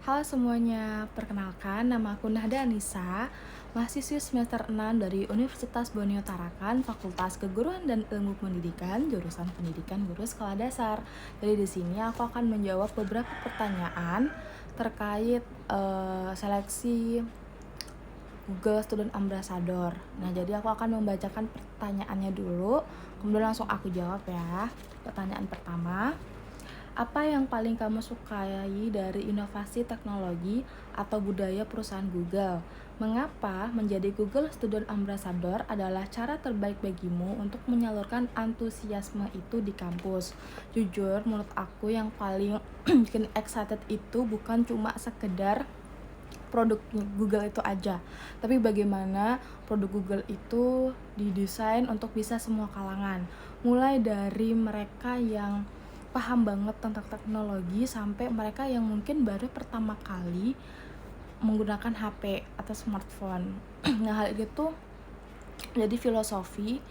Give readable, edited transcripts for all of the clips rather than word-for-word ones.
Halo semuanya, perkenalkan nama aku Nahda Anissa, mahasiswi semester 6 dari Universitas Borneo Tarakan, Fakultas Keguruan dan Ilmu Pendidikan, jurusan Pendidikan Guru Sekolah Dasar. Jadi di sini aku akan menjawab beberapa pertanyaan terkait seleksi Google Student Ambassador. Nah, jadi aku akan membacakan pertanyaannya dulu, kemudian langsung aku jawab ya. Pertanyaan pertama, apa yang paling kamu sukai dari inovasi teknologi atau budaya perusahaan Google? Mengapa menjadi Google Student Ambassador adalah cara terbaik bagimu untuk menyalurkan antusiasme itu di kampus? Jujur, menurut aku yang paling bikin excited itu bukan cuma sekedar produk Google itu aja, tapi bagaimana produk Google itu didesain untuk bisa semua kalangan, mulai dari mereka yang paham banget tentang teknologi sampai mereka yang mungkin baru pertama kali menggunakan HP atau smartphone. Nah, hal itu jadi filosofi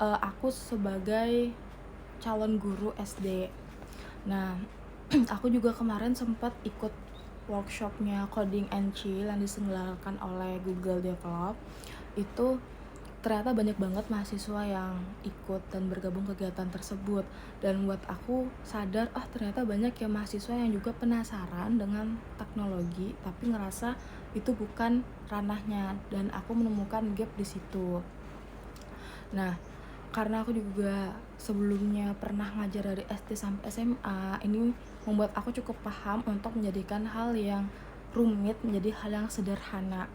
aku sebagai calon guru SD. Nah, aku juga kemarin sempat ikut workshopnya Coding and Chill yang diselenggarakan oleh Google Develop. Itu ternyata banyak banget mahasiswa yang ikut dan bergabung kegiatan tersebut, dan buat aku sadar ternyata banyak ya mahasiswa yang juga penasaran dengan teknologi tapi ngerasa itu bukan ranahnya, dan aku menemukan gap di situ. Nah, karena aku juga sebelumnya pernah ngajar dari SD sampai SMA, ini membuat aku cukup paham untuk menjadikan hal yang rumit menjadi hal yang sederhana.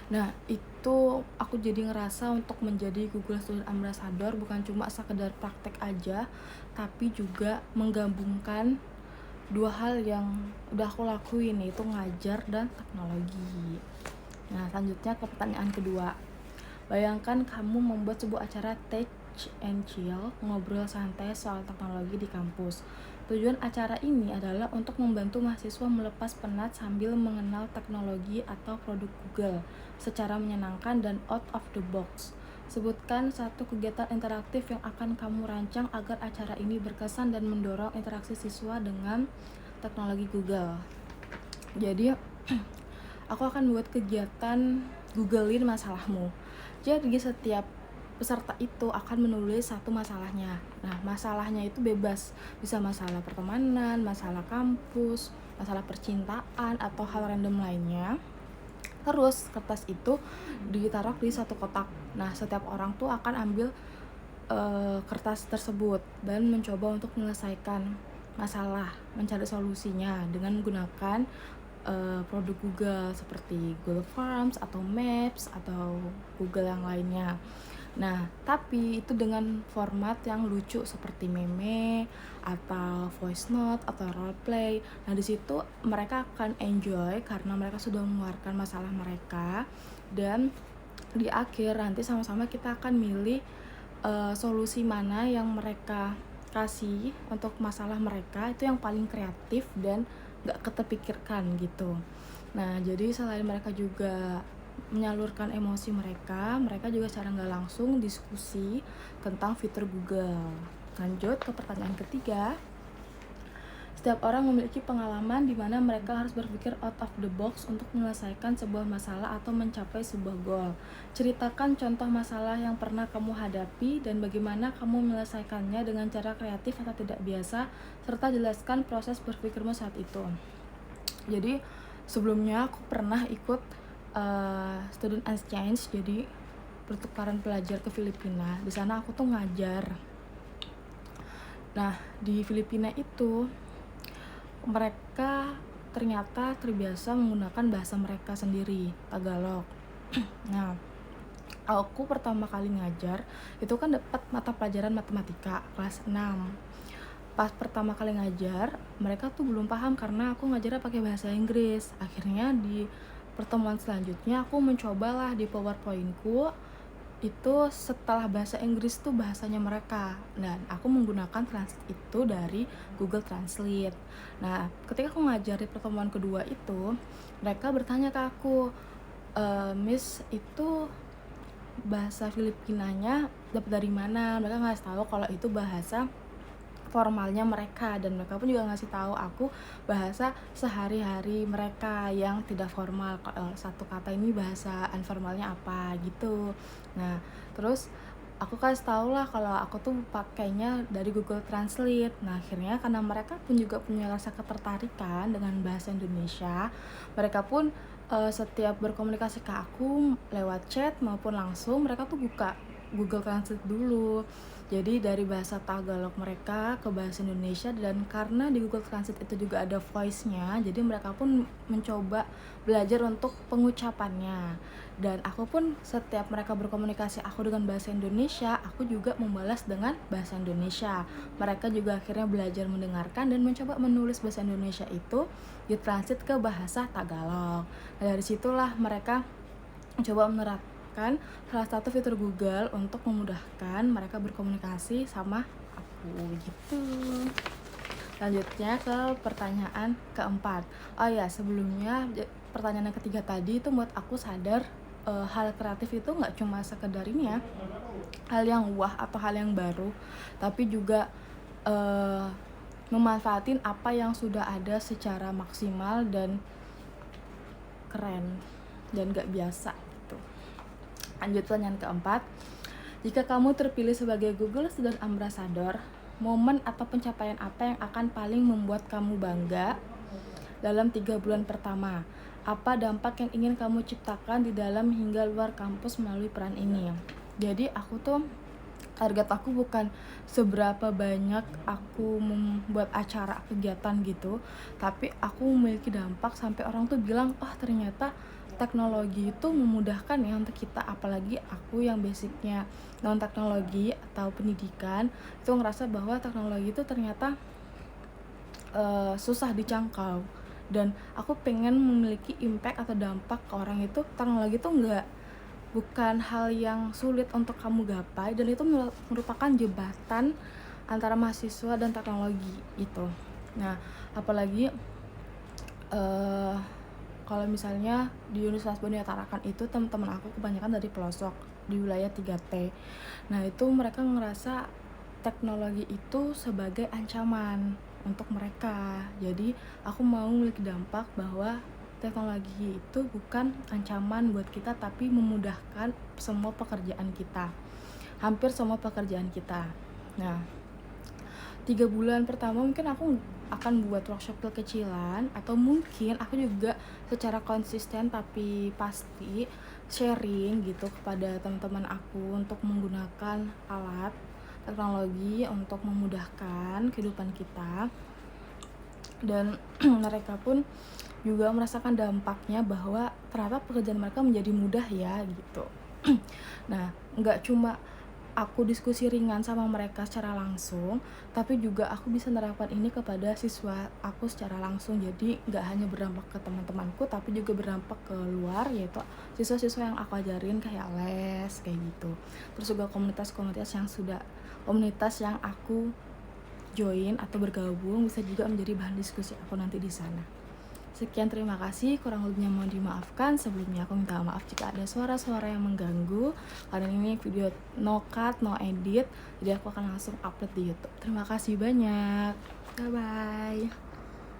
Nah, itu aku jadi ngerasa untuk menjadi Google Student Ambassador bukan cuma sekedar praktek aja, tapi juga menggabungkan dua hal yang udah aku lakuin, yaitu ngajar dan teknologi. Nah, selanjutnya ke pertanyaan kedua. Bayangkan kamu membuat sebuah acara Tech and Chill, ngobrol santai soal teknologi di kampus. Tujuan acara ini adalah untuk membantu mahasiswa melepas penat sambil mengenal teknologi atau produk Google secara menyenangkan dan out of the box. Sebutkan satu kegiatan interaktif yang akan kamu rancang agar acara ini berkesan dan mendorong interaksi siswa dengan teknologi Google. Jadi, aku akan buat kegiatan Googlein masalahmu. Jadi setiap peserta itu akan menulis satu masalahnya. Nah, masalahnya itu bebas. Bisa masalah pertemanan, masalah kampus, masalah percintaan, atau hal random lainnya. Terus kertas itu ditaruh di satu kotak. Nah, setiap orang tuh akan ambil kertas tersebut dan mencoba untuk menyelesaikan masalah, mencari solusinya dengan menggunakan produk Google seperti Google Forms atau Maps atau Google yang lainnya. Nah, tapi itu dengan format yang lucu seperti meme atau voice note atau role play. Nah, di situ mereka akan enjoy karena mereka sudah mengeluarkan masalah mereka, dan di akhir nanti sama-sama kita akan milih solusi mana yang mereka kasih untuk masalah mereka itu yang paling kreatif dan gak ketepikirkan gitu. Nah, jadi selain mereka juga menyalurkan emosi mereka, mereka juga secara gak langsung diskusi tentang fitur Google. Lanjut ke pertanyaan ketiga. Setiap orang memiliki pengalaman di mana mereka harus berpikir out of the box untuk menyelesaikan sebuah masalah atau mencapai sebuah goal. Ceritakan contoh masalah yang pernah kamu hadapi dan bagaimana kamu menyelesaikannya dengan cara kreatif atau tidak biasa, serta jelaskan proses berpikirmu saat itu. Jadi sebelumnya aku pernah ikut student exchange, jadi pertukaran pelajar ke Filipina. Di sana aku tuh ngajar. Nah, di Filipina itu mereka ternyata terbiasa menggunakan bahasa mereka sendiri, Tagalog. Nah, aku pertama kali ngajar itu kan dapat mata pelajaran matematika kelas 6. Pas pertama kali ngajar, mereka tuh belum paham karena aku ngajarnya pakai bahasa Inggris. Akhirnya di pertemuan selanjutnya aku mencobalah di PowerPoint-ku itu setelah bahasa Inggris tuh bahasanya mereka, dan aku menggunakan translate itu dari Google Translate. Nah, ketika aku ngajar di pertemuan kedua itu, mereka bertanya ke aku, Miss, itu bahasa Filipinanya dapat dari mana? Mereka ngasih tahu kalau itu bahasa formalnya mereka, dan mereka pun juga ngasih tahu aku bahasa sehari-hari mereka yang tidak formal. Satu kata ini bahasa informalnya apa gitu. Nah, terus aku kasih tau lah kalau aku tuh pakainya dari Google Translate. Nah, akhirnya karena mereka pun juga punya rasa ketertarikan dengan bahasa Indonesia, mereka pun setiap berkomunikasi ke aku lewat chat maupun langsung, mereka tuh buka Google Translate dulu. Jadi dari bahasa Tagalog mereka ke bahasa Indonesia, dan karena di Google Translate itu juga ada voice-nya, jadi mereka pun mencoba belajar untuk pengucapannya. Dan aku pun setiap mereka berkomunikasi aku dengan bahasa Indonesia, aku juga membalas dengan bahasa Indonesia. Mereka juga akhirnya belajar mendengarkan dan mencoba menulis bahasa Indonesia itu ditranslate ke bahasa Tagalog. Nah, dari situlah mereka coba menerapkan salah satu fitur Google untuk memudahkan mereka berkomunikasi sama aku gitu. Lanjutnya ke pertanyaan keempat. Oh ya, sebelumnya pertanyaan yang ketiga tadi itu buat aku sadar hal kreatif itu nggak cuma sekedar ini ya, hal yang wah atau hal yang baru, tapi juga memanfaatin apa yang sudah ada secara maksimal dan keren dan gak biasa gitu. Lanjut pertanyaan keempat. Jika kamu terpilih sebagai Google Student Ambassador, momen atau pencapaian apa yang akan paling membuat kamu bangga dalam 3 bulan pertama? Apa dampak yang ingin kamu ciptakan di dalam hingga luar kampus melalui peran ini? Jadi aku tuh, target aku bukan seberapa banyak aku membuat acara kegiatan gitu, tapi aku memiliki dampak sampai orang tuh bilang, oh ternyata teknologi itu memudahkan ya untuk kita. Apalagi aku yang basicnya non teknologi atau pendidikan, itu ngerasa bahwa teknologi itu ternyata susah dicangkau, dan aku pengen memiliki impact atau dampak ke orang itu. Teknologi itu bukan hal yang sulit untuk kamu gapai, dan itu merupakan jembatan antara mahasiswa dan teknologi itu. Nah, apalagi kalau misalnya di Universitas Bania Tarakan itu teman-teman aku kebanyakan dari pelosok di wilayah 3T. Nah, itu mereka ngerasa teknologi itu sebagai ancaman untuk mereka. Jadi aku mau memiliki dampak bahwa teknologi itu bukan ancaman buat kita, tapi memudahkan semua pekerjaan kita, hampir semua pekerjaan kita. Nah, 3 bulan pertama mungkin aku akan buat workshop kecilan, atau mungkin aku juga secara konsisten tapi pasti sharing gitu kepada teman-teman aku untuk menggunakan alat teknologi untuk memudahkan kehidupan kita, dan mereka pun juga merasakan dampaknya bahwa ternyata pekerjaan mereka menjadi mudah ya gitu. Nah, nggak cuma aku diskusi ringan sama mereka secara langsung, tapi juga aku bisa menerapkan ini kepada siswa aku secara langsung. Jadi nggak hanya berdampak ke teman-temanku, tapi juga berdampak ke luar, yaitu siswa-siswa yang aku ajarin kayak les kayak gitu. Terus juga komunitas yang aku join atau bergabung bisa juga menjadi bahan diskusi aku nanti di sana. Sekian, terima kasih, kurang lebihnya mohon dimaafkan. Sebelumnya aku minta maaf jika ada suara-suara yang mengganggu, karena ini video no cut, no edit, jadi aku akan langsung upload di YouTube. Terima kasih banyak, bye bye.